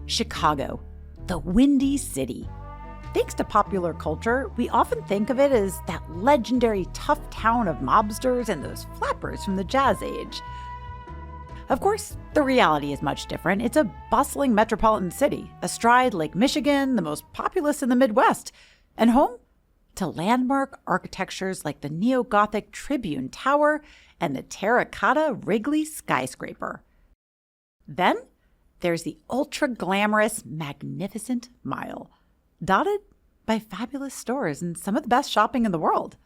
Chicago, the Windy City. Thanks to popular culture, we often think of it as that legendary tough town of mobsters and those flappers from the Jazz Age. Of course, the reality is much different. It's a bustling metropolitan city, astride Lake Michigan, the most populous in the Midwest, and home to landmark architectures like the neo-Gothic Tribune Tower and the terracotta Wrigley skyscraper. Then there's the ultra-glamorous, magnificent Mile, dotted by fabulous stores and some of the best shopping in the world.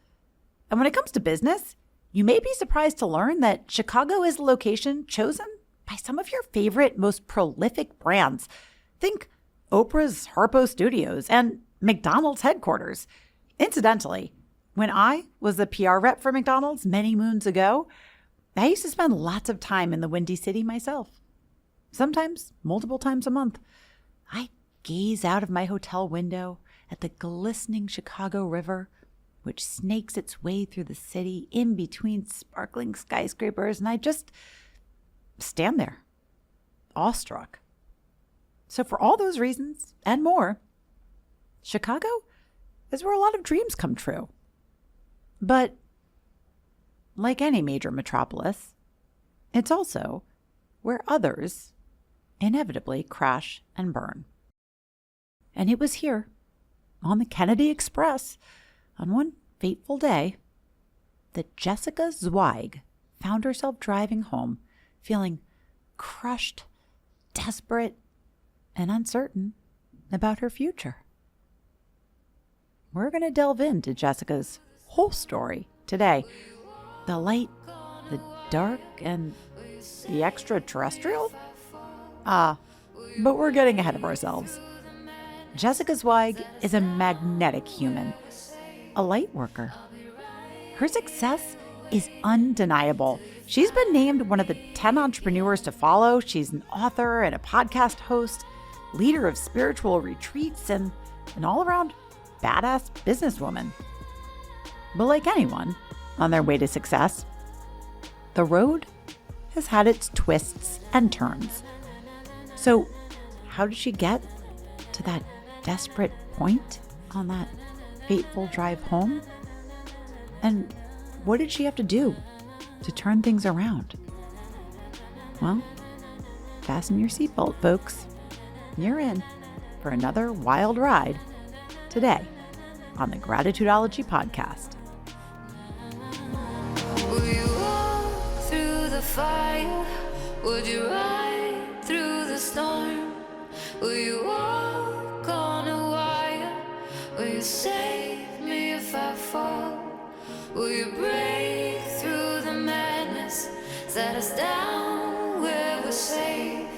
And when it comes to business, you may be surprised to learn that Chicago is a location chosen by some of your favorite, most prolific brands. Think Oprah's Harpo Studios and McDonald's headquarters. Incidentally, when I was a PR rep for McDonald's many moons ago, I used to spend lots of time in the Windy City myself. Sometimes multiple times a month. I gaze out of my hotel window at the glistening Chicago River, which snakes its way through the city in between sparkling skyscrapers, and I just stand there, awestruck. So for all those reasons and more, Chicago is where a lot of dreams come true. But like any major metropolis, it's also where others inevitably crash and burn. And it was here, on the Kennedy Express, on one fateful day, that Jessica Zweig found herself driving home, feeling crushed, desperate, and uncertain about her future. We're going to delve into Jessica's whole story today. The light, the dark, and the extraterrestrial? But we're getting ahead of ourselves. Jessica Zweig is a magnetic human, a light worker. Her success is undeniable. She's been named one of the 10 entrepreneurs to follow. She's an author and a podcast host, leader of spiritual retreats, and an all-around badass businesswoman. But like anyone on their way to success, the road has had its twists and turns. So how did she get to that desperate point on that fateful drive home? And what did she have to do to turn things around? Well, fasten your seatbelt, folks. You're in for another wild ride today on the Gratitudeology Podcast. Will you walk through the fire? Would you ride through the storm? Will you walk on a wire? Will you save me if I fall? Will you break through the madness? Set us down where we're safe.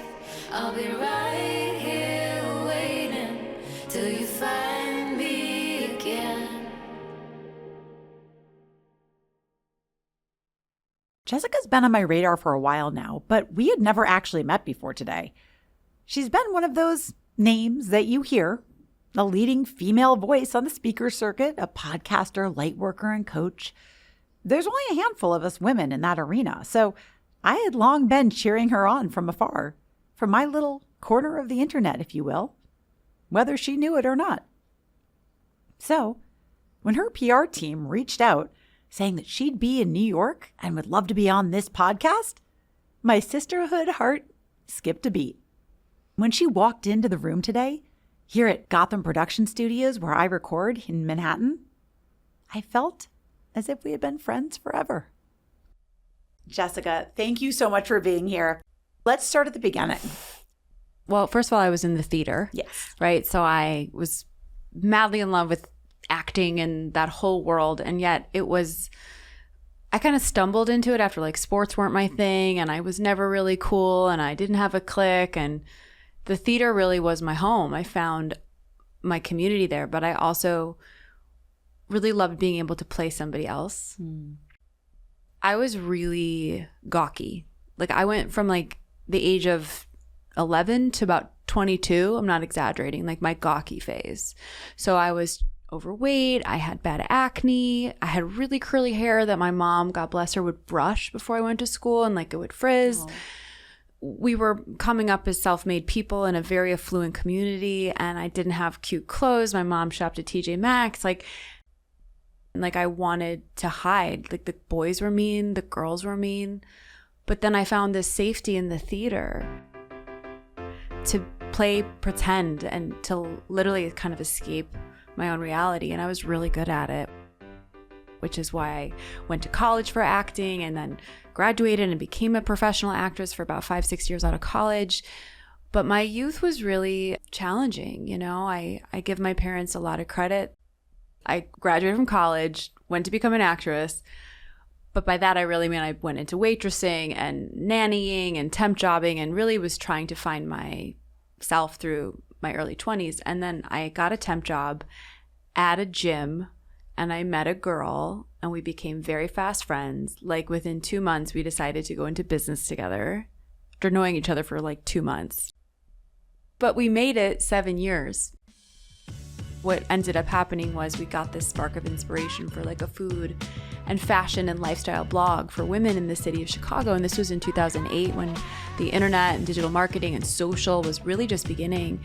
I'll be right here waiting till you find me again. Jessica's been on my radar for a while now, but we had never actually met before today. She's been one of those names that you hear, a leading female voice on the speaker circuit, a podcaster, lightworker, and coach. There's only a handful of us women in that arena, so I had long been cheering her on from afar, from my little corner of the internet, if you will, whether she knew it or not. So when her PR team reached out saying that she'd be in New York and would love to be on this podcast, my sisterhood heart skipped a beat. When she walked into the room today, here at Gotham Production Studios, where I record in Manhattan, I felt as if we had been friends forever. Jessica, thank you so much for being here. Let's start at the beginning. Well, first of all, I was in the theater. Yes. Right? So I was madly in love with acting and that whole world. And yet I kind of stumbled into it after like sports weren't my thing and I was never really cool and I didn't have a clique. And the theater really was my home. I found my community there, but I also really loved being able to play somebody else. I was really gawky. Like I went from like the age of 11 to about 22. I'm not exaggerating, like my gawky phase. So I was overweight. I had bad acne. I had really curly hair that my mom, God bless her, would brush before I went to school and like it would frizz. we were coming up as self-made people in a very affluent community, and I didn't have cute clothes. My mom shopped at TJ Maxx. Like I wanted to hide. Like, the boys were mean, the girls were mean. But then I found this safety in the theater to play pretend and to literally kind of escape my own reality. And I was really good at it, which is why I went to college for acting and then graduated and became a professional actress for about 5-6 years out of college. But my youth was really challenging. You know, I give my parents a lot of credit. I graduated from college, went to become an actress. But by that, I really mean I went into waitressing and nannying and temp jobbing and really was trying to find myself through my early 20s. And then I got a temp job at a gym, and I met a girl, and we became very fast friends. Like, within 2 months, we decided to go into business together after knowing each other for like 2 months. But we made it 7 years. What ended up happening was we got this spark of inspiration for like a food and fashion and lifestyle blog for women in the city of Chicago. And this was in 2008, when the internet and digital marketing and social was really just beginning.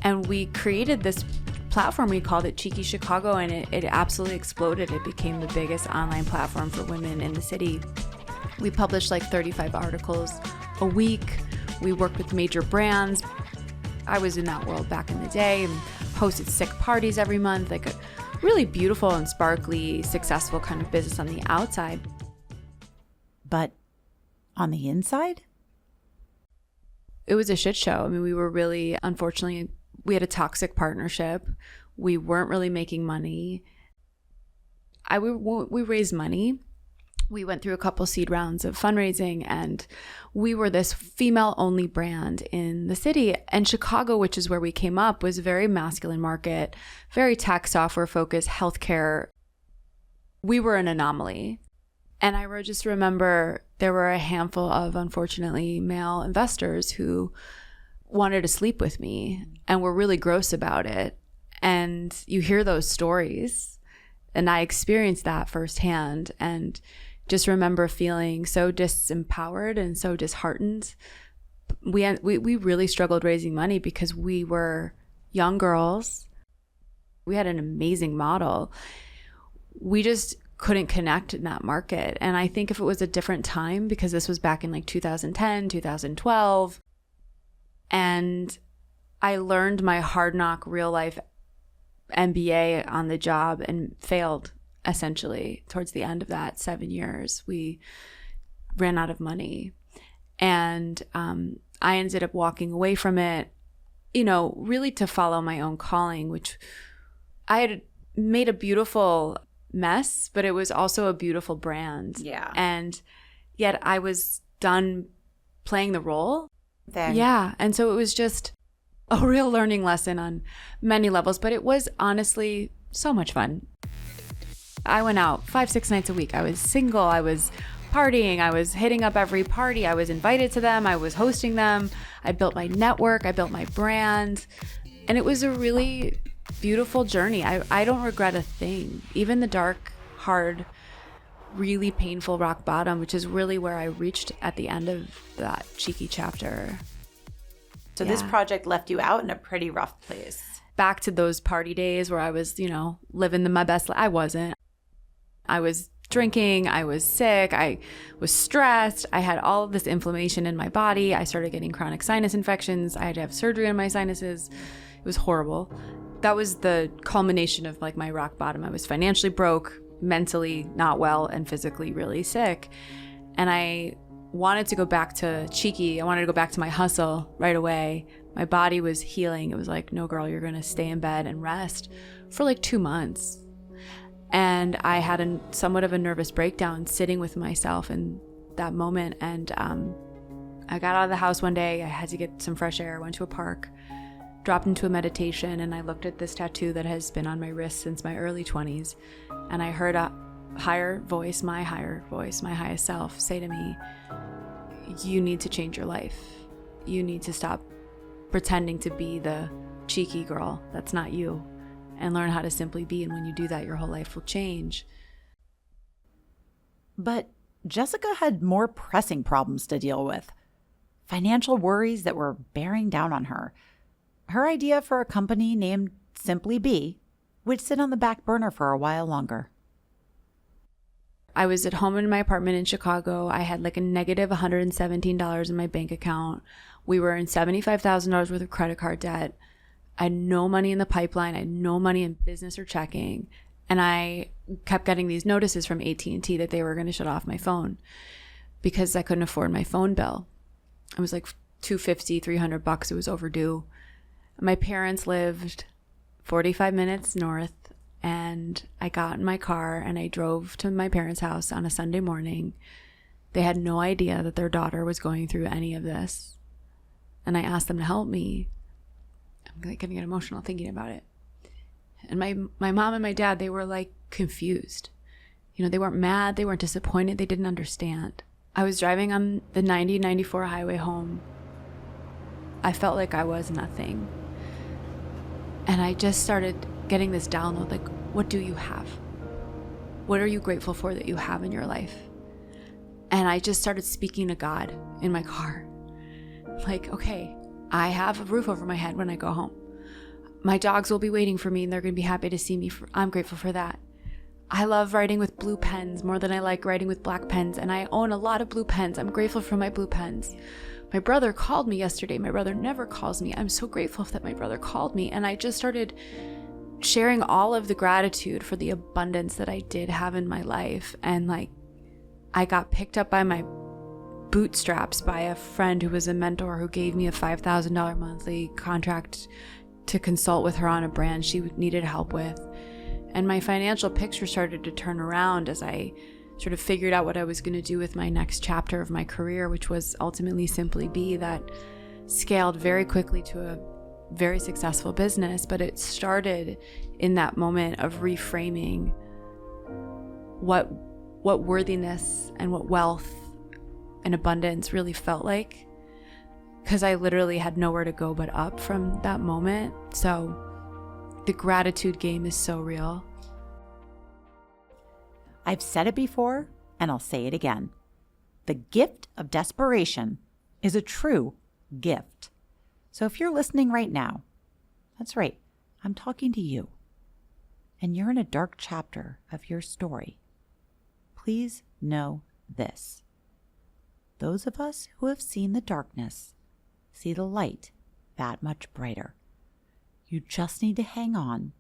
And we created this platform. We called it Cheeky Chicago, and it absolutely exploded. It became the biggest online platform for women in the city. We published like 35 articles a week. We worked with major brands. I was in that world back in the day and hosted sick parties every month, like a really beautiful and sparkly, successful kind of business on the outside. But on the inside? It was a shit show. I mean, we were really, unfortunately, we had a toxic partnership. We weren't really making money. We raised money. We went through a couple seed rounds of fundraising, and we were this female-only brand in the city. And Chicago, which is where we came up, was a very masculine market, very tech, software-focused, healthcare. We were an anomaly. And I just remember there were a handful of, unfortunately, male investors who wanted to sleep with me and were really gross about it. And you hear those stories, and I experienced that firsthand, and just remember feeling so disempowered and so disheartened. We really struggled raising money because we were young girls. We had an amazing model. We just couldn't connect in that market. And I think if it was a different time, because this was back in like 2010, 2012, and I learned my hard knock real life MBA on the job and failed. Essentially, towards the end of that 7 years, we ran out of money. And I ended up walking away from it, you know, really to follow my own calling, which I had made a beautiful mess, but it was also a beautiful brand. Yeah. And yet I was done playing the role. Then. Yeah. And so it was just a real learning lesson on many levels, but it was honestly so much fun. I went out 5-6 nights a week. I was single. I was partying. I was hitting up every party. I was invited to them. I was hosting them. I built my network. I built my brand. And it was a really beautiful journey. I don't regret a thing. Even the dark, hard, really painful rock bottom, which is really where I reached at the end of that Cheeky chapter. So this project left you out in a pretty rough place. Back to those party days where I was, you know, living my best life. I wasn't. I was drinking. I was sick. I was stressed. I had all of this inflammation in my body. I started getting chronic sinus infections. I had to have surgery on my sinuses. It was horrible. That was the culmination of like my rock bottom. I was financially broke, mentally not well, and physically really sick. And I wanted to go back to Cheeky. I wanted to go back to my hustle right away. My body was healing. It was like, no, girl, you're going to stay in bed and rest for like 2 months. And I had somewhat of a nervous breakdown sitting with myself in that moment. And I got out of the house one day. I had to get some fresh air, went to a park, dropped into a meditation, and I looked at this tattoo that has been on my wrist since my early 20s. And I heard a higher voice, my highest self, say to me, you need to change your life. You need to stop pretending to be the cheeky girl. That's not you. And learn how to simply be. And when you do that, your whole life will change. But Jessica had more pressing problems to deal with. financial worries that were bearing down on her. Her idea for a company named Simply Be would sit on the back burner for a while longer. I was at home in my apartment in Chicago. I had like a negative $117 in my bank account. We were in $75,000 worth of credit card debt. I had no money in the pipeline. I had no money in business or checking. And I kept getting these notices from AT&T that they were going to shut off my phone because I couldn't afford my phone bill. It was like $250, $300. It was overdue. My parents lived 45 minutes north, and I got in my car and I drove to my parents' house on a Sunday morning. They had no idea that their daughter was going through any of this. And I asked them to help me. I'm going to get emotional thinking about it. And my mom and my dad, they were like confused. You know, they weren't mad. They weren't disappointed. They didn't understand. I was driving on the 90-94 highway home. I felt like I was nothing. And I just started getting this download, like, what do you have? What are you grateful for that you have in your life? And I just started speaking to God in my car. Like, okay, I have a roof over my head when I go home. My dogs will be waiting for me and they're going to be happy to see me. I'm grateful for that. I love writing with blue pens more than I like writing with black pens. And I own a lot of blue pens. I'm grateful for my blue pens. My brother called me yesterday. My brother never calls me. I'm so grateful that my brother called me. And I just started sharing all of the gratitude for the abundance that I did have in my life. And like, I got picked up by my bootstraps by a friend who was a mentor who gave me a $5,000 monthly contract to consult with her on a brand she needed help with. And my financial picture started to turn around as I sort of figured out what I was going to do with my next chapter of my career, which was ultimately Simply Be, that scaled very quickly to a very successful business. But it started in that moment of reframing what worthiness and what wealth and abundance really felt like, because I literally had nowhere to go but up from that moment. So the gratitude game is so real. I've said it before, and I'll say it again. The gift of desperation is a true gift. So if you're listening right now, that's right, I'm talking to you, and you're in a dark chapter of your story, please know this. Those of us who have seen the darkness see the light that much brighter. You just need to hang on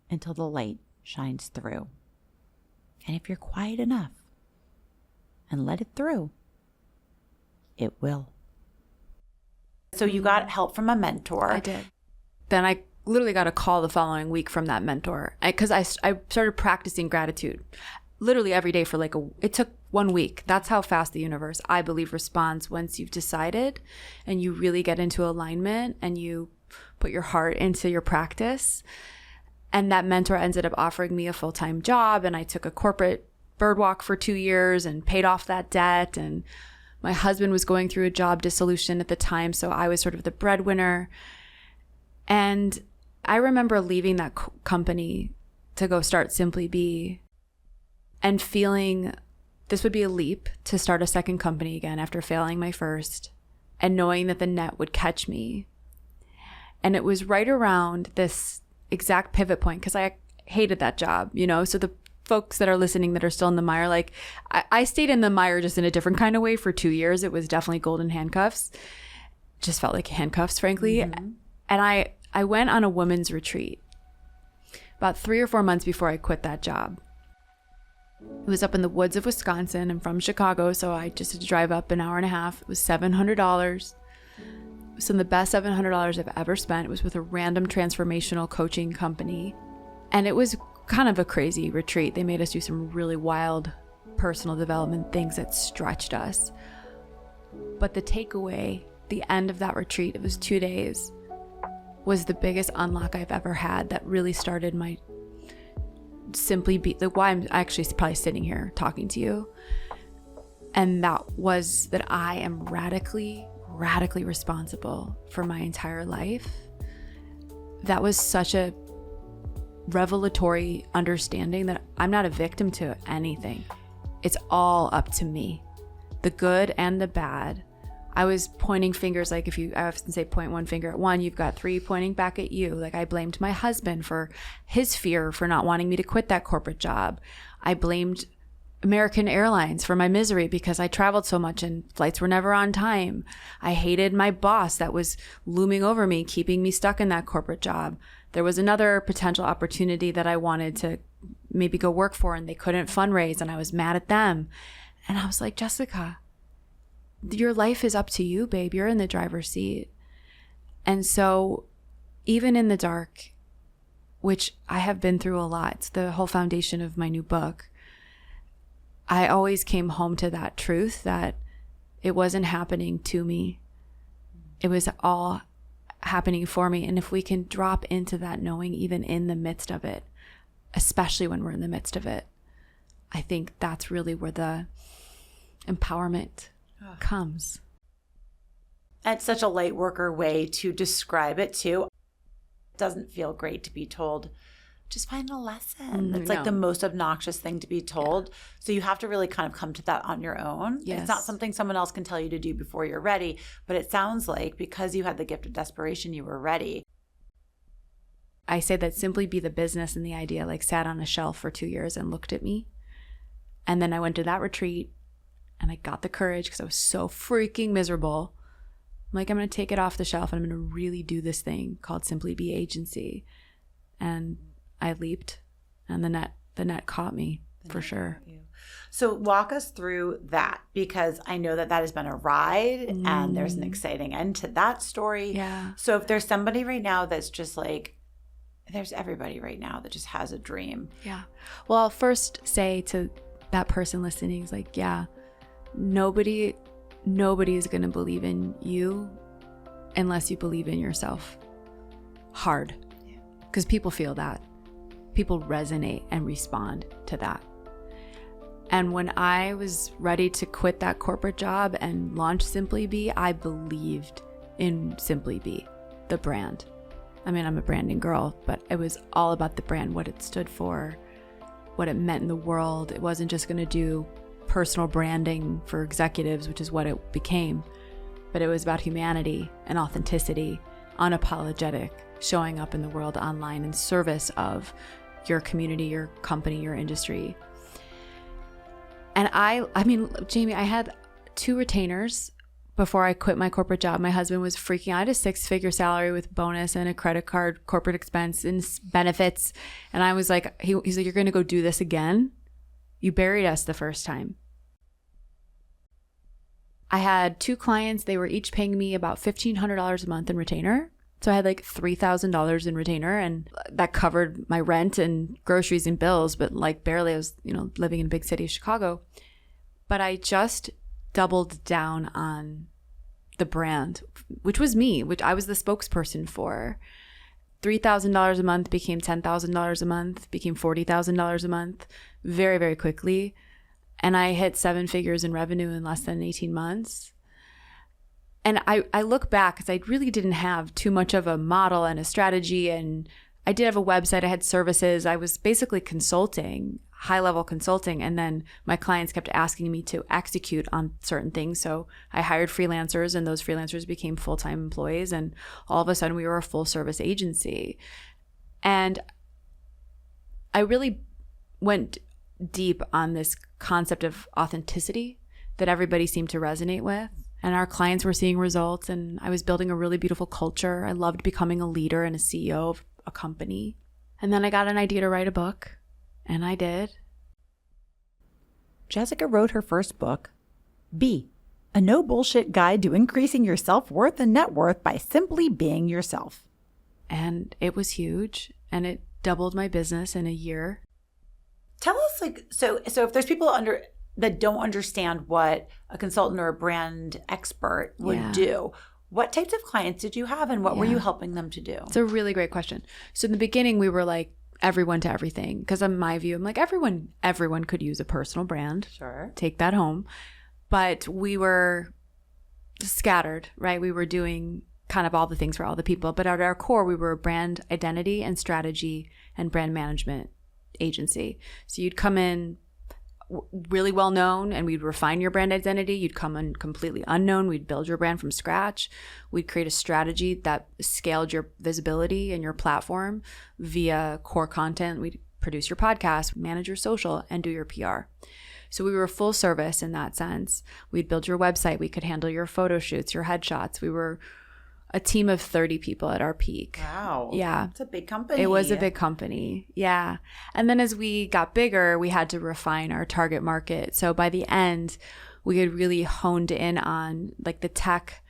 until the light shines through. And if you're quiet enough and let it through, it will. So you got help from a mentor. I did. Then I literally got a call the following week from that mentor, because I started practicing gratitude literally every day for it took 1 week. That's how fast the universe, I believe, responds once you've decided and you really get into alignment and you put your heart into your practice. And that mentor ended up offering me a full-time job, and I took a corporate bird walk for 2 years and paid off that debt. And my husband was going through a job dissolution at the time, so I was sort of the breadwinner. And I remember leaving that company to go start Simply Be and feeling this would be a leap to start a second company again after failing my first, and knowing that the net would catch me. And it was right around this exact pivot point, because I hated that job, so the folks that are listening that are still in the mire, like I stayed in the mire just in a different kind of way for 2 years. It was definitely golden handcuffs, just felt like handcuffs, frankly. Mm-hmm. And I went on a women's retreat about 3 or 4 months before I quit that job. It was up in the woods of Wisconsin. I'm from Chicago, so I just had to drive up an hour and a half. It was $700. Some of the best $700 I've ever spent. It was with a random transformational coaching company. And it was kind of a crazy retreat. They made us do some really wild personal development things that stretched us. But the takeaway, the end of that retreat, it was 2 days, was the biggest unlock I've ever had that really started my Simply Be, like why I'm actually probably sitting here talking to you. And that was that I am radically responsible for my entire life. That was such a revelatory understanding that I'm not a victim to anything. It's all up to me. The good and the bad I was pointing fingers, like I often say point one finger at one, you've got three pointing back at you. Like I blamed my husband for his fear for not wanting me to quit that corporate job. I blamed American Airlines for my misery because I traveled so much and flights were never on time. I hated my boss that was looming over me, keeping me stuck in that corporate job. There was another potential opportunity that I wanted to maybe go work for and they couldn't fundraise and I was mad at them. And I was like, Jessica, your life is up to you, babe. You're in the driver's seat. And so even in the dark, which I have been through a lot, it's the whole foundation of my new book, I always came home to that truth that it wasn't happening to me. It was all happening for me. And if we can drop into that knowing even in the midst of it, especially when we're in the midst of it, I think that's really where the empowerment comes. It's such a light worker way to describe it too. It doesn't feel great to be told, just find a lesson. It's like the most obnoxious thing to be told. Yeah. So you have to really kind of come to that on your own. Yes. It's not something someone else can tell you to do before you're ready. But it sounds like because you had the gift of desperation, you were ready. I say that Simply Be the business and the idea like sat on a shelf for 2 years and looked at me. And then I went to that retreat and I got the courage because I was so freaking miserable. I'm like, I'm going to take it off the shelf and I'm going to really do this thing called Simply Be Agency. And I leaped and the net caught me for sure. So walk us through that, because I know that has been a ride and there's an exciting end to that story. Yeah. So if there's somebody right now that's just like, there's everybody right now that just has a dream. Yeah. Well, I'll first say to that person listening is like, yeah, nobody is going to believe in you unless you believe in yourself hard. Because people feel that. People resonate and respond to that. And when I was ready to quit that corporate job and launch Simply Be, I believed in Simply Be, the brand. I mean, I'm a branding girl, but it was all about the brand, what it stood for, what it meant in the world. It wasn't just going to do personal branding for executives, which is what it became, but it was about humanity and authenticity, unapologetic, showing up in the world online in service of your community, your company, your industry. And I mean, Jamie, I had 2 retainers before I quit my corporate job. My husband was freaking out. I had a 6-figure salary with bonus and a credit card, corporate expense and benefits. And I was like, he's like, you're going to go do this again? You buried us the first time. I had 2 clients. They were each paying me about $1,500 a month in retainer. So I had like $3,000 in retainer, and that covered my rent and groceries and bills, but like barely. I was, living in a big city of Chicago. But I just doubled down on the brand, which was me, which I was the spokesperson for. $3,000 a month became $10,000 a month, became $40,000 a month very, very quickly. And I hit 7 figures in revenue in less than 18 months. And I look back because I really didn't have too much of a model and a strategy. And I did have a website. I had services. I was basically consulting, high-level consulting. And then my clients kept asking me to execute on certain things. So I hired freelancers, and those freelancers became full-time employees. And all of a sudden, we were a full-service agency. And I really went deep on this concept of authenticity that everybody seemed to resonate with. And our clients were seeing results, and I was building a really beautiful culture. I loved becoming a leader and a CEO of a company. And then I got an idea to write a book, and I did. Jessica wrote her first book, Be, a no bullshit guide to increasing your self-worth and net worth by simply being yourself. And it was huge, and it doubled my business in a year. Tell us, so if there's people that don't understand what a consultant or a brand expert would do, what types of clients did you have, and what were you helping them to do? It's a really great question. So in the beginning, we were like everyone to everything, because in my view, I'm like, everyone could use a personal brand. Sure. Take that home. But we were scattered, right? We were doing kind of all the things for all the people. But at our core, we were a brand identity and strategy and brand management agency. So you'd come in, really well known, and we'd refine your brand identity. You'd come in completely unknown. We'd build your brand from scratch. We'd create a strategy that scaled your visibility and your platform via core content. We'd produce your podcast, manage your social, and do your PR. So we were full service in that sense. We'd build your website. We could handle your photo shoots, your headshots. We were a team of 30 people at our peak. Wow. Yeah. It's a big company. It was a big company. Yeah. And then as we got bigger, we had to refine our target market. So by the end, we had really honed in on like the tech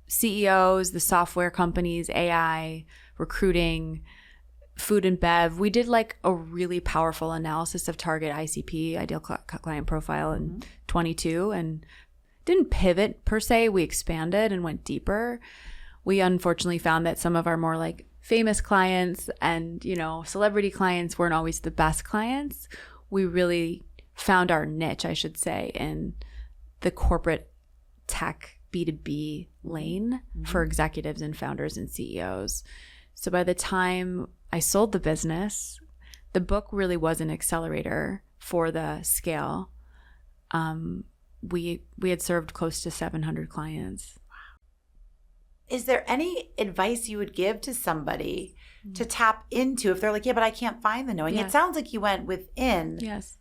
CEOs, the software companies, AI, recruiting, food and bev. We did like a really powerful analysis of target ICP, ideal client profile, in 22, and didn't pivot per se. We expanded and went deeper. We unfortunately found that some of our more like famous clients and, you know, celebrity clients weren't always the best clients. We really found our niche, I should say, in the corporate tech B2B lane for executives and founders and CEOs. So by the time I sold the business, the book really was an accelerator for the scale. We had served close to 700 clients. Is there any advice you would give to somebody to tap into if they're like, yeah, but I can't find the knowing? Yeah. It sounds like you went within. Yes.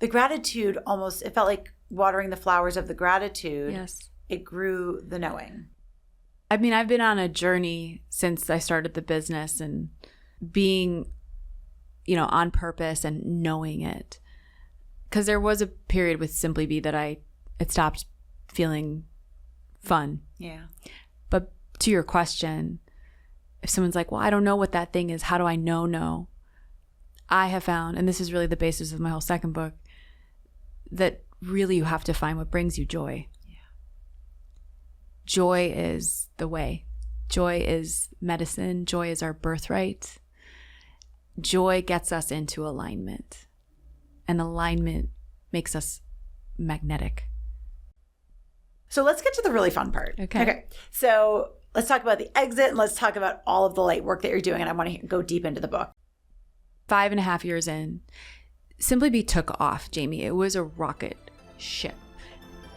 The gratitude almost, it felt like watering the flowers of the gratitude. Yes. It grew the knowing. I mean, I've been on a journey since I started the business and being, you know, on purpose and knowing it. Because there was a period with Simply Be that it stopped feeling fun. Yeah. But to your question, if someone's like, well, I don't know what that thing is, how do I know? No. I have found, and this is really the basis of my whole second book, that really you have to find what brings you joy. Yeah. Joy is the way. Joy is medicine. Joy is our birthright. Joy gets us into alignment. And alignment makes us magnetic. So let's get to the really fun part. Okay. So let's talk about the exit and let's talk about all of the light work that you're doing. And I want to go deep into the book. 5.5 years in, Simply Be took off, Jamie. It was a rocket ship.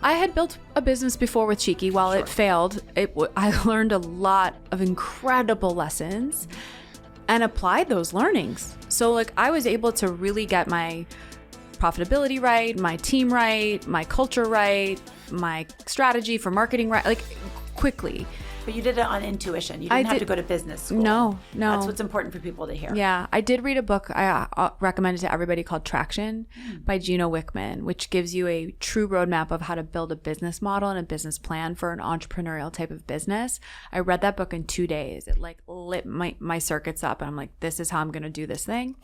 I had built a business before with Cheeky. While it failed, I learned a lot of incredible lessons and applied those learnings. So like I was able to really get my profitability right, my team right, my culture right, my strategy for marketing right, like quickly. But you did it on intuition. You didn't have to go to business school. No. That's what's important for people to hear. Yeah. I did read a book I recommended to everybody called Traction by Gino Wickman, which gives you a true roadmap of how to build a business model and a business plan for an entrepreneurial type of business. I read that book in 2 days. It like lit my circuits up. And I'm like, this is how I'm going to do this thing.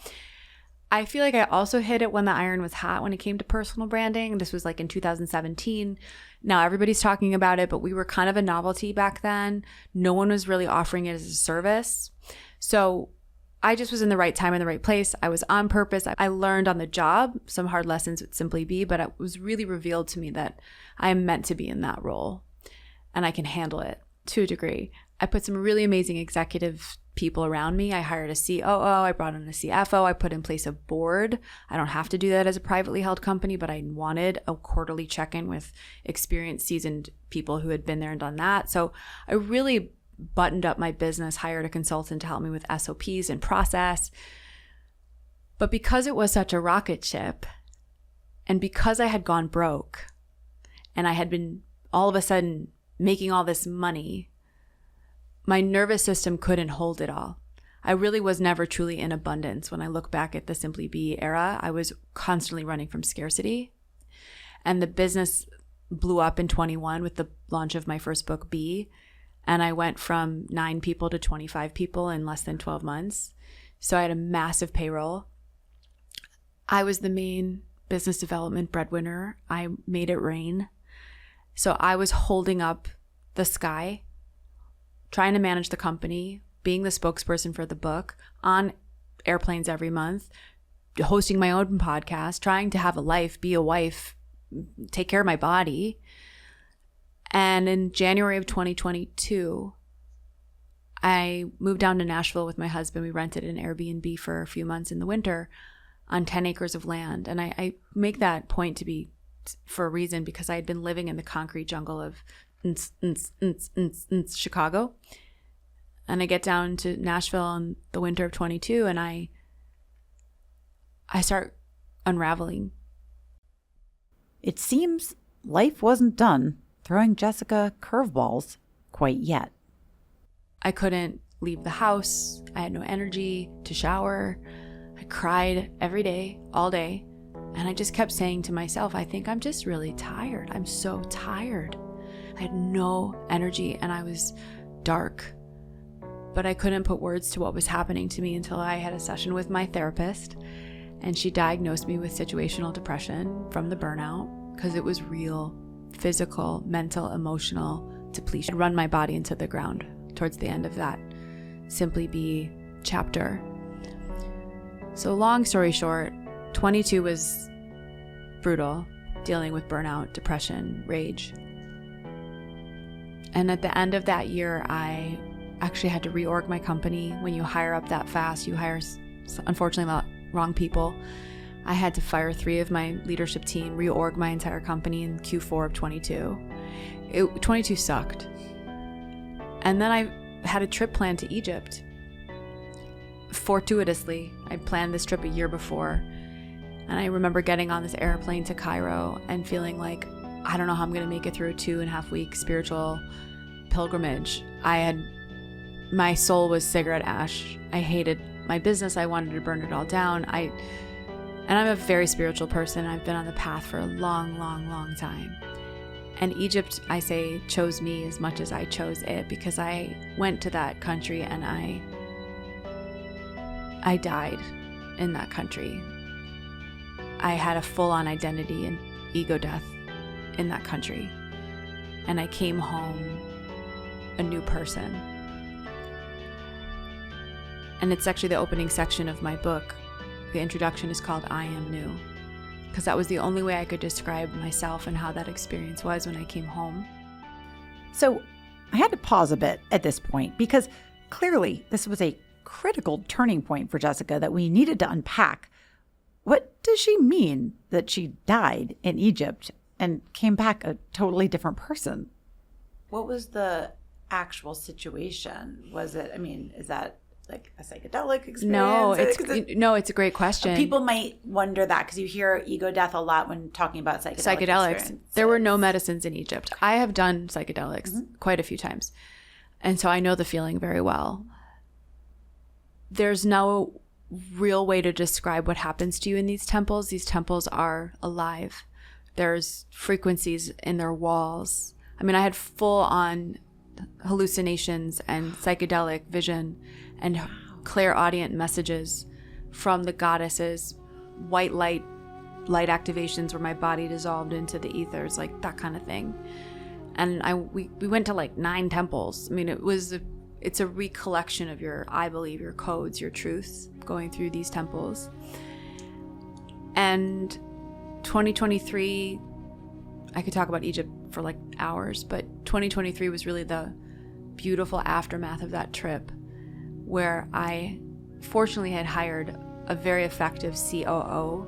I feel like I also hit it when the iron was hot when it came to personal branding. This was like in 2017. Now everybody's talking about it, but we were kind of a novelty back then. No one was really offering it as a service. So I just was in the right time in the right place. I was on purpose. I learned on the job some hard lessons with Simply Be, but it was really revealed to me that I am meant to be in that role and I can handle it to a degree. I put some really amazing executive people around me. I hired a COO. I brought in a CFO. I put in place a board. I don't have to do that as a privately held company, but I wanted a quarterly check-in with experienced, seasoned people who had been there and done that. So I really buttoned up my business, hired a consultant to help me with SOPs and process. But because it was such a rocket ship, and because I had gone broke, and I had been all of a sudden making all this money, my nervous system couldn't hold it all. I really was never truly in abundance. When I look back at the Simply Be era, I was constantly running from scarcity. And the business blew up in 21 with the launch of my first book, Be. And I went from 9 people to 25 people in less than 12 months. So I had a massive payroll. I was the main business development breadwinner. I made it rain. So I was holding up the sky, trying to manage the company, being the spokesperson for the book, on airplanes every month, hosting my own podcast, trying to have a life, be a wife, take care of my body. And in January of 2022, I moved down to Nashville with my husband. We rented an Airbnb for a few months in the winter. on 10 acres of land. And I make that point to be for a reason, because I had been living in the concrete jungle of Chicago. And I get down to Nashville in the winter of 22, and I start unraveling. It seems life wasn't done throwing Jessica curveballs quite yet. I couldn't leave the house. I had no energy to shower. I cried every day, all day. And I just kept saying to myself, I think I'm just really tired. I'm so tired. I had no energy and I was dark. But I couldn't put words to what was happening to me until I had a session with my therapist. And she diagnosed me with situational depression from the burnout, because it was real physical, mental, emotional depletion. I'd run my body into the ground towards the end of that Simply Be chapter. So long story short, 22 was brutal, dealing with burnout, depression, rage. And at the end of that year, I actually had to reorg my company. When you hire up that fast, you hire, unfortunately, the wrong people. I had to fire 3 of my leadership team, reorg my entire company in Q4 of 22. 22 sucked. And then I had a trip planned to Egypt. Fortuitously, I planned this trip a year before. And I remember getting on this airplane to Cairo and feeling like, I don't know how I'm going to make it through a 2.5 week spiritual pilgrimage. My soul was cigarette ash. I hated my business. I wanted to burn it all down. And I'm a very spiritual person. I've been on the path for a long, long, long time. And Egypt, I say, chose me as much as I chose it, because I went to that country and I died in that country. I had a full-on identity and ego death in that country. And I came home a new person. And it's actually the opening section of my book. The introduction is called I Am New, because that was the only way I could describe myself and how that experience was when I came home. So I had to pause a bit at this point, because clearly this was a critical turning point for Jessica that we needed to unpack. What does she mean that she died in Egypt and came back a totally different person? What was the actual situation? Was it, is that like a psychedelic experience? No, it's a great question. People might wonder that, because you hear ego death a lot when talking about psychedelics. There were no medicines in Egypt. I have done psychedelics quite a few times, and so I know the feeling very well. There's no real way to describe what happens to you in these temples. These temples are alive. There's frequencies in their walls. I had full-on hallucinations and psychedelic vision and clairaudient messages from the goddesses, white light activations where my body dissolved into the ethers, like that kind of thing. And we went to like 9 temples. It's a recollection of your codes, your truths going through these temples. And 2023, I could talk about Egypt for like hours, but 2023 was really the beautiful aftermath of that trip, where I fortunately had hired a very effective COO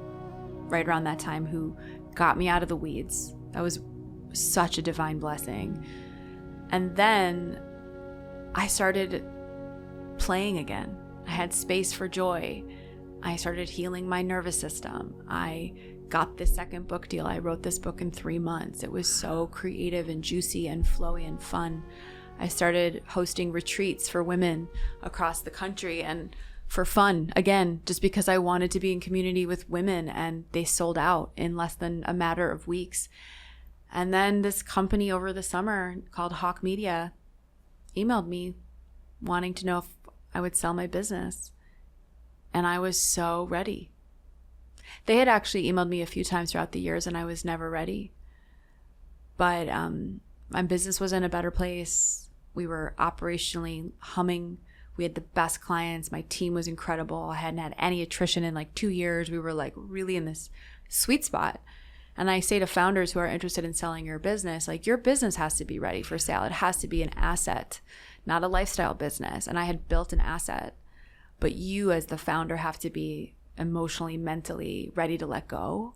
right around that time who got me out of the weeds. That was such a divine blessing. And then I started playing again. I had space for joy. I started healing my nervous system. I got this second book deal. I wrote this book in 3 months. It was so creative and juicy and flowy and fun. I started hosting retreats for women across the country, and for fun, again, just because I wanted to be in community with women, and they sold out in less than a matter of weeks. And then this company over the summer called Hawk Media emailed me wanting to know if I would sell my business. And I was so ready. They had actually emailed me a few times throughout the years, and I was never ready. But my business was in a better place. We were operationally humming. We had the best clients. My team was incredible. I hadn't had any attrition in like 2 years. We were like really in this sweet spot. And I say to founders who are interested in selling your business, like, your business has to be ready for sale. It has to be an asset, not a lifestyle business. And I had built an asset, but you as the founder have to be emotionally, mentally ready to let go.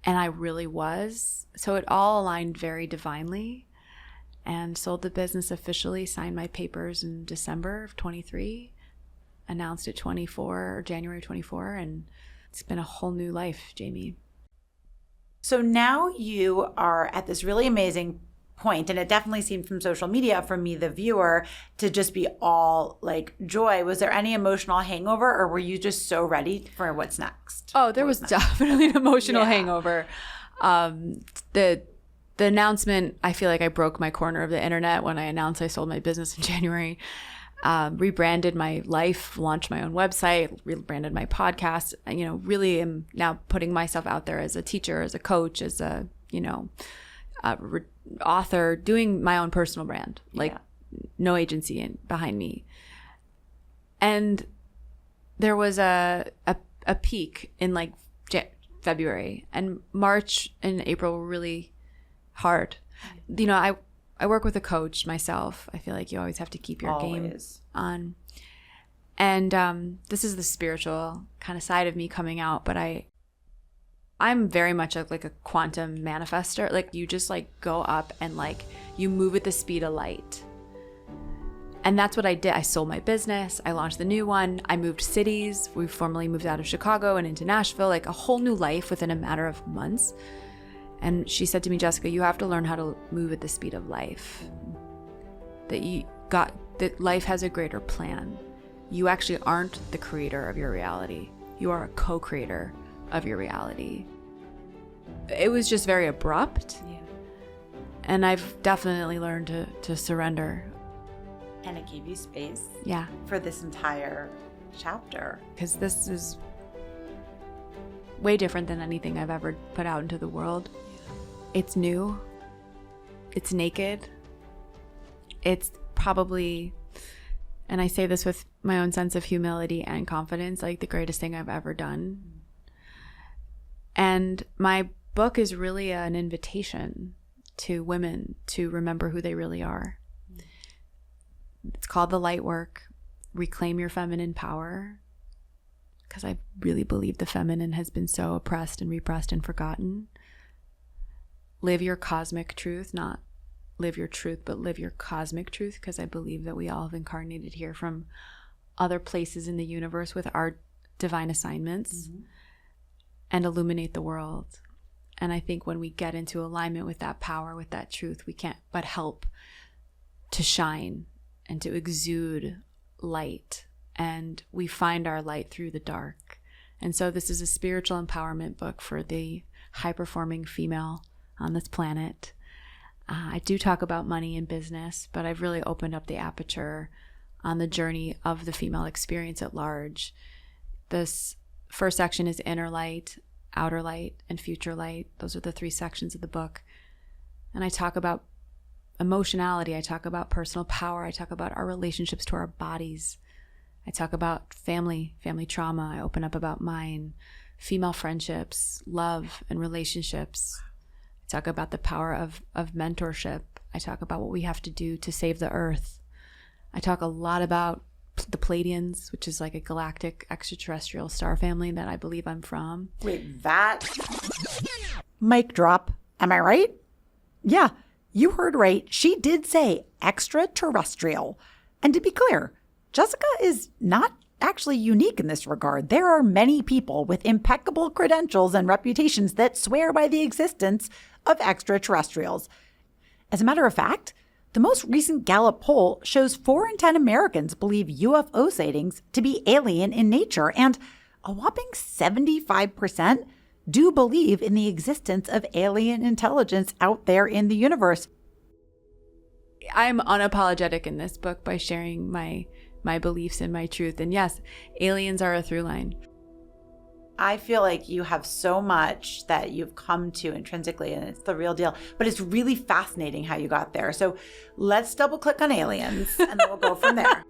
And I really was. So it all aligned very divinely, and sold the business officially, signed my papers in December of 23, announced it January 24, and it's been a whole new life, Jamie. So now you are at this really amazing point, and it definitely seemed from social media, from me, the viewer, to just be all like joy. Was there any emotional hangover, or were you just so ready for what's next? Oh, there was definitely an emotional hangover. The announcement, I feel like I broke my corner of the internet when I announced I sold my business in January. Rebranded my life, launched my own website, rebranded my podcast. Really am now putting myself out there as a teacher, as a coach, as a, author, doing my own personal brand, no agency behind me. And there was a peak in like February, and March and April were really hard. I work with a coach myself. I feel like you always have to keep your game on. And this is the spiritual kind of side of me coming out, but I'm very much like a quantum manifester. Like you just like go up and like you move at the speed of light. And that's what I did. I sold my business. I launched the new one. I moved cities. We formally moved out of Chicago and into Nashville, like a whole new life within a matter of months. And she said to me, Jessica, you have to learn how to move at the speed of life. That life has a greater plan. You actually aren't the creator of your reality. You are a co-creator of your reality. It was just very abrupt. Yeah. And I've definitely learned to surrender. And it gave you space. Yeah. For this entire chapter. Because this is way different than anything I've ever put out into the world. It's new. It's naked. It's probably, and I say this with my own sense of humility and confidence, like the greatest thing I've ever done. And my book is really an invitation to women to remember who they really are. It's called The Light Work, Reclaim Your Feminine Power, because I really believe the feminine has been so oppressed and repressed and forgotten. Live your cosmic truth, not live your truth, but live your cosmic truth, because I believe that we all have incarnated here from other places in the universe with our divine assignments, and illuminate the world. And I think when we get into alignment with that power, with that truth, we can't but help to shine and to exude light. And we find our light through the dark. And so this is a spiritual empowerment book for the high-performing female on this planet. I do talk about money and business, but I've really opened up the aperture on the journey of the female experience at large. This first section is inner light, outer light, and future light. Those are the 3 sections of the book. And I talk about emotionality. I talk about personal power. I talk about our relationships to our bodies. I talk about family trauma. I open up about mine, female friendships, love, and relationships. I talk about the power of mentorship. I talk about what we have to do to save the earth. I talk a lot about the Pleiadians, which is like a galactic extraterrestrial star family that I believe I'm from. Wait, that? Mic drop. Am I right? Yeah, you heard right. She did say extraterrestrial. And to be clear, Jessica is not actually unique in this regard. There are many people with impeccable credentials and reputations that swear by the existence of extraterrestrials. As a matter of fact, the most recent Gallup poll shows 4 in 10 Americans believe UFO sightings to be alien in nature, and a whopping 75% do believe in the existence of alien intelligence out there in the universe. I'm unapologetic in this book by sharing my beliefs and my truth. And yes, aliens are a through line. I feel like you have so much that you've come to intrinsically, and it's the real deal. But it's really fascinating how you got there. So let's double click on aliens, and then we'll go from there.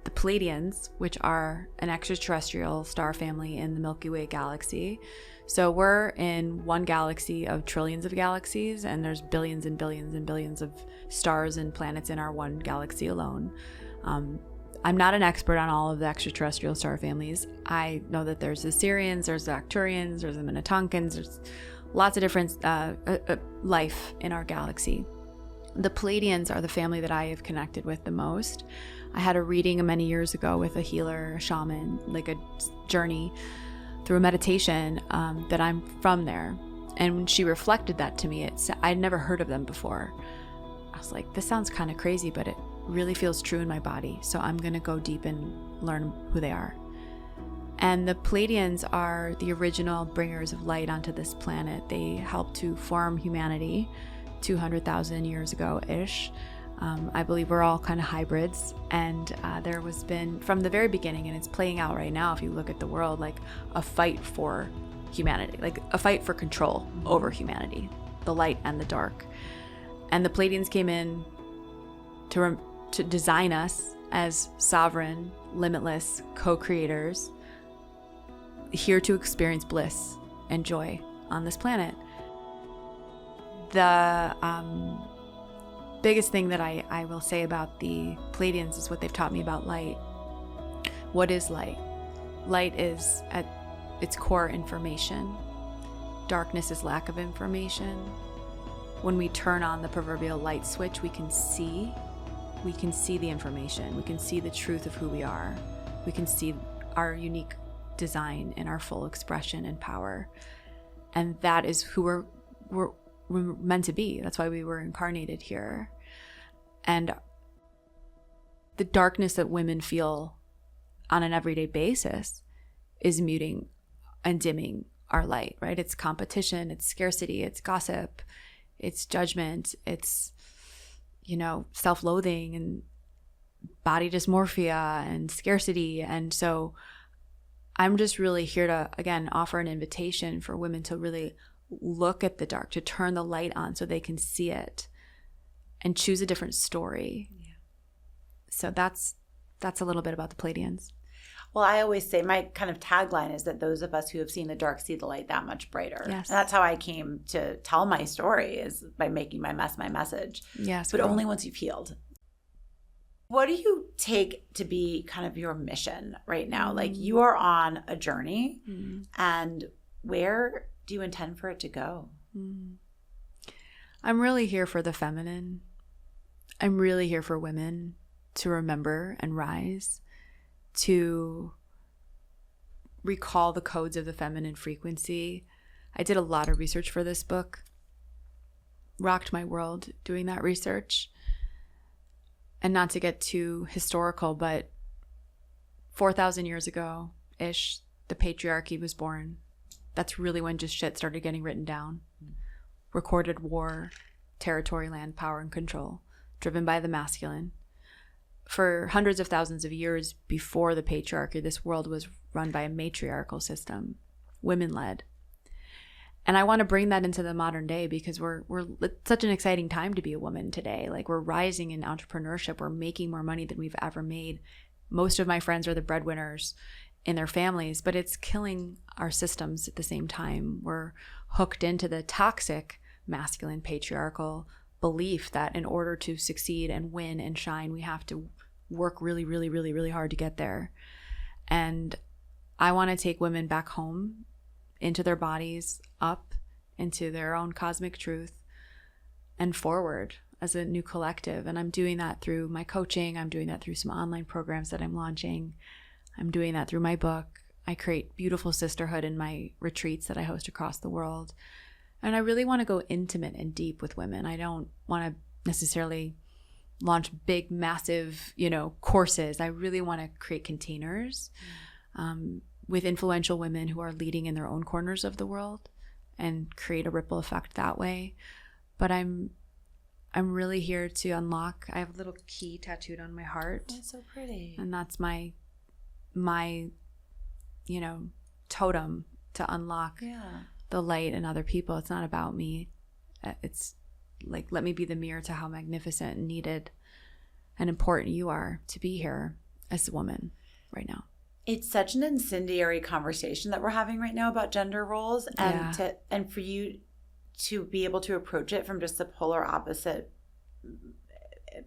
The Pleiadians, which are an extraterrestrial star family in the Milky Way galaxy. So we're in one galaxy of trillions of galaxies, and there's billions and billions and billions of stars and planets in our one galaxy alone. I'm not an expert on all of the extraterrestrial star families. I know that there's the Sirians, there's the Arcturians, there's the Minnetonкans, there's lots of different life in our galaxy. The Pleiadians are the family that I have connected with the most. I had a reading many years ago with a healer, a shaman, like a journey through a meditation, that I'm from there. And when she reflected that to me, I'd never heard of them before. I was like, this sounds kind of crazy, but it really feels true in my body. So I'm going to go deep and learn who they are. And the Pleiadians are the original bringers of light onto this planet. They helped to form humanity 200,000 years ago-ish. I believe we're all kind of hybrids, and there was been, from the very beginning, and it's playing out right now if you look at the world, like a fight for humanity, like a fight for control over humanity, the light and the dark. And the Pleiadians came in to design us as sovereign, limitless co-creators, here to experience bliss and joy on this planet. The biggest thing that I will say about the Pleiadians is what they've taught me about light. What is light? Light is at its core information. Darkness is lack of information. When we turn on the proverbial light switch, we can see the information. We can see the truth of who we are. We can see our unique design in our full expression and power. And that is who we're meant to be. That's why we were incarnated here. And the darkness that women feel on an everyday basis is muting and dimming our light, right? It's competition, it's scarcity, it's gossip, it's judgment, it's, self-loathing and body dysmorphia and scarcity. And so I'm just really here to, again, offer an invitation for women to really look at the dark, to turn the light on so they can see it and choose a different story. Yeah. So that's a little bit about the Pleiadians. Well, I always say my kind of tagline is that those of us who have seen the dark see the light that much brighter. Yes. And that's how I came to tell my story, is by making my mess my message. Yes. But only once you've healed. What do you take to be kind of your mission right now? Like, you are on a journey, and where do you intend for it to go? I'm really here for the feminine. I'm really here for women to remember and rise, to recall the codes of the feminine frequency. I did a lot of research for this book, rocked my world doing that research. And not to get too historical, but 4,000 years ago-ish, the patriarchy was born. That's really when just shit started getting written down. Recorded war, territory, land, power, and control, driven by the masculine. For hundreds of thousands of years before the patriarchy, this world was run by a matriarchal system, women-led. And I want to bring that into the modern day because it's such an exciting time to be a woman today. Like, we're rising in entrepreneurship. We're making more money than we've ever made. Most of my friends are the breadwinners in their families, but it's killing our systems at the same time. We're hooked into the toxic masculine patriarchal belief that in order to succeed and win and shine, we have to work really, really, really, really hard to get there. And I want to take women back home, into their bodies, up into their own cosmic truth, and forward as a new collective. And I'm doing that through my coaching. I'm doing that through some online programs that I'm launching. I'm doing that through my book. I create beautiful sisterhood in my retreats that I host across the world. And I really want to go intimate and deep with women. I don't want to necessarily launch big, massive, courses. I really want to create containers with influential women who are leading in their own corners of the world and create a ripple effect that way. But I'm really here to unlock. I have a little key tattooed on my heart. That's so pretty. And that's my totem to unlock the light in other people. It's not about me. It's like, let me be the mirror to how magnificent and needed and important you are to be here as a woman right now. It's such an incendiary conversation that we're having right now about gender roles, and for you to be able to approach it from just the polar opposite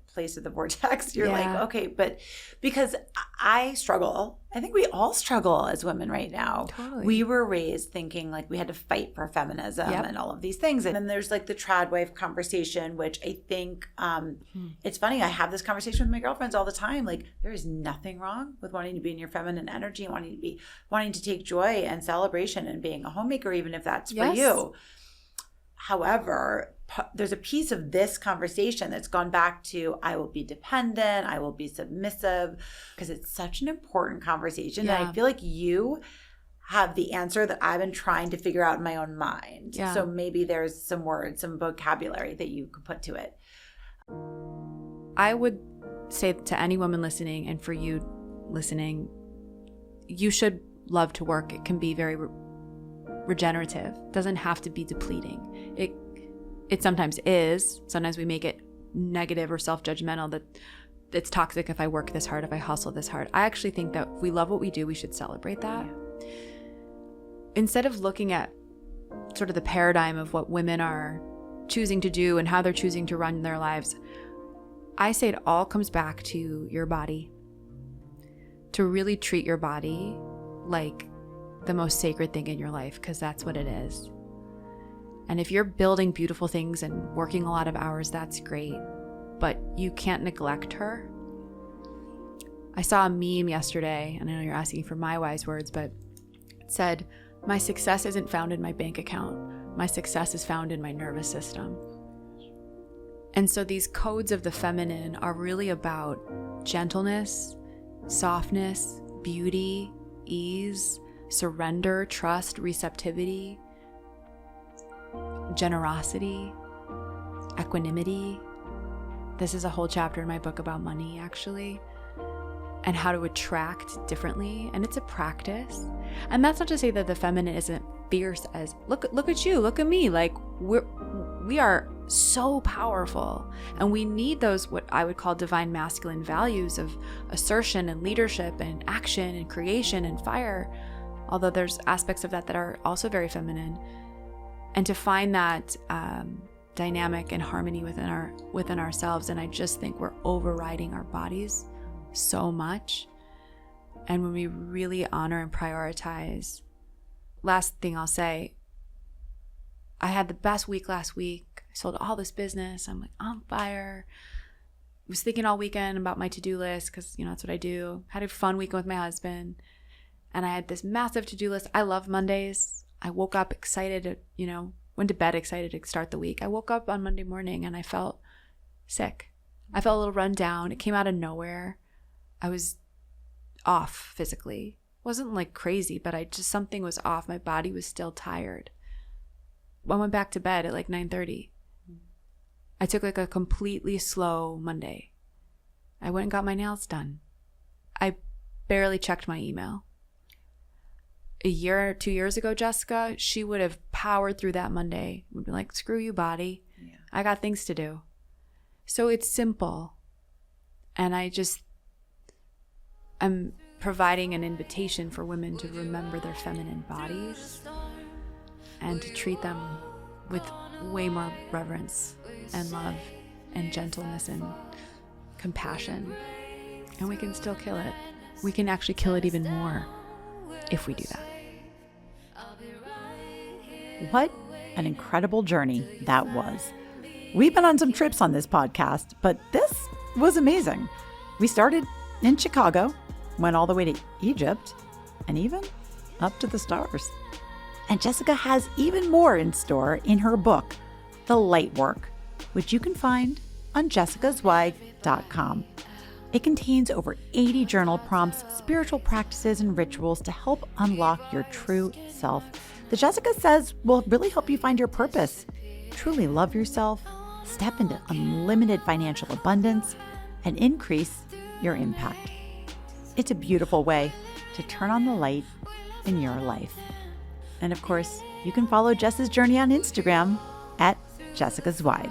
place of the vortex. You're Yeah. like, okay, but because I struggle, I think we all struggle as women right now. Totally. We were raised thinking like we had to fight for feminism Yep. and all of these things. And then there's like the trad wife conversation, which I think it's funny. I have this conversation with my girlfriends all the time. Like, there is nothing wrong with wanting to be in your feminine energy and wanting to take joy and celebration and being a homemaker, even if that's for Yes. you. However, there's a piece of this conversation that's gone back to I will be dependent, I will be submissive, because it's such an important conversation. Yeah. And I feel like you have the answer that I've been trying to figure out in my own mind. Yeah. So maybe there's some words, some vocabulary that you could put to it. I would say to any woman listening, and for you listening, you should love to work. It can be very regenerative. It doesn't have to be depleting. It sometimes is. Sometimes we make it negative or self-judgmental, that it's toxic if I work this hard, if I hustle this hard. I actually think that if we love what we do, we should celebrate that. Instead of looking at sort of the paradigm of what women are choosing to do and how they're choosing to run their lives, I say it all comes back to your body. To really treat your body like the most sacred thing in your life, because that's what it is. And if you're building beautiful things and working a lot of hours, that's great, but you can't neglect her. I saw a meme yesterday, and I know you're asking for my wise words, but it said, "My success isn't found in my bank account. My success is found in my nervous system." And so these codes of the feminine are really about gentleness, softness, beauty, ease, surrender, trust, receptivity, generosity, equanimity. This is a whole chapter in my book about money, actually, and how to attract differently. And it's a practice. And that's not to say that the feminine isn't fierce as, look at you, look at me. Like, we are so powerful, and we need those, what I would call divine masculine values of assertion and leadership and action and creation and fire, although there's aspects of that that are also very feminine. And to find that dynamic and harmony within ourselves. And I just think we're overriding our bodies so much. And when we really honor and prioritize, last thing I'll say, I had the best week last week. I sold all this business. I'm like on fire. I was thinking all weekend about my to-do list, because that's what I do. Had a fun weekend with my husband, and I had this massive to-do list. I love Mondays. I woke up excited, went to bed excited to start the week. I woke up on Monday morning and I felt sick. I felt a little run down. It came out of nowhere. I was off physically. Wasn't like crazy, but something was off. My body was still tired. I went back to bed at like 9:30. I took like a completely slow Monday. I went and got my nails done. I barely checked my email. A year or 2 years ago, Jessica, she would have powered through that Monday. Would be like, screw you, body. Yeah. I got things to do. So it's simple. And I'm providing an invitation for women to remember their feminine bodies and to treat them with way more reverence and love and gentleness and compassion. And we can still kill it. We can actually kill it even more if we do that. What an incredible journey that was. We've been on some trips on this podcast, but this was amazing. We started in Chicago, went all the way to Egypt, and even up to the stars. And Jessica has even more in store in her book, The Light Work, which you can find on jessicazweig.com. It contains over 80 journal prompts, spiritual practices, and rituals to help unlock your true self that Jessica says will really help you find your purpose, truly love yourself, step into unlimited financial abundance, and increase your impact. It's a beautiful way to turn on the light in your life. And of course, you can follow Jess's journey on Instagram at Jessica Zweig.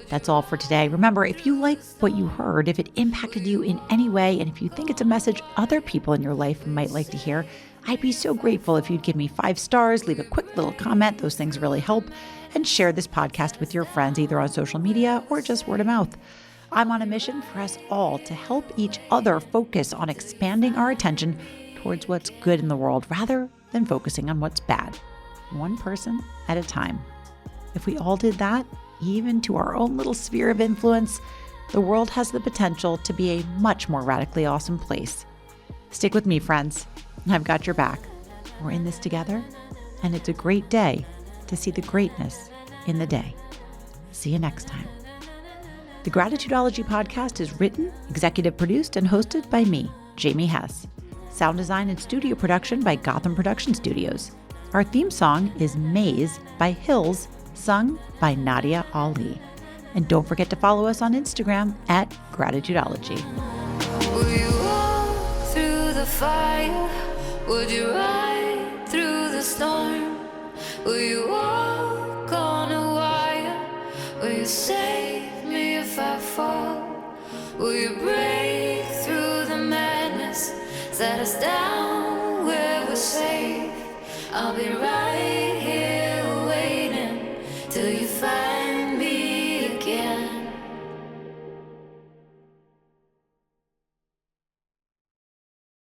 That's all for today. Remember, if you like what you heard, if it impacted you in any way, and if you think it's a message other people in your life might like to hear, I'd be so grateful if you'd give me 5 stars, leave a quick little comment. Those things really help. And share this podcast with your friends, either on social media or just word of mouth. I'm on a mission for us all to help each other focus on expanding our attention towards what's good in the world rather than focusing on what's bad, one person at a time. If we all did that, even to our own little sphere of influence, the world has the potential to be a much more radically awesome place. Stick with me, friends. I've got your back. We're in this together, and it's a great day to see the greatness in the day. See you next time. The Gratitudology podcast is written, executive produced, and hosted by me, Jamie Hess. Sound design and studio production by Gotham Production Studios. Our theme song is Maze by Hills, sung by Nadia Ali. And don't forget to follow us on Instagram at Gratitudology. Will you walk through the fire? Would you ride through the storm? Will you walk on a wire? Will you save me if I fall? Will you break through the madness? Set us down where we're safe. I'll be right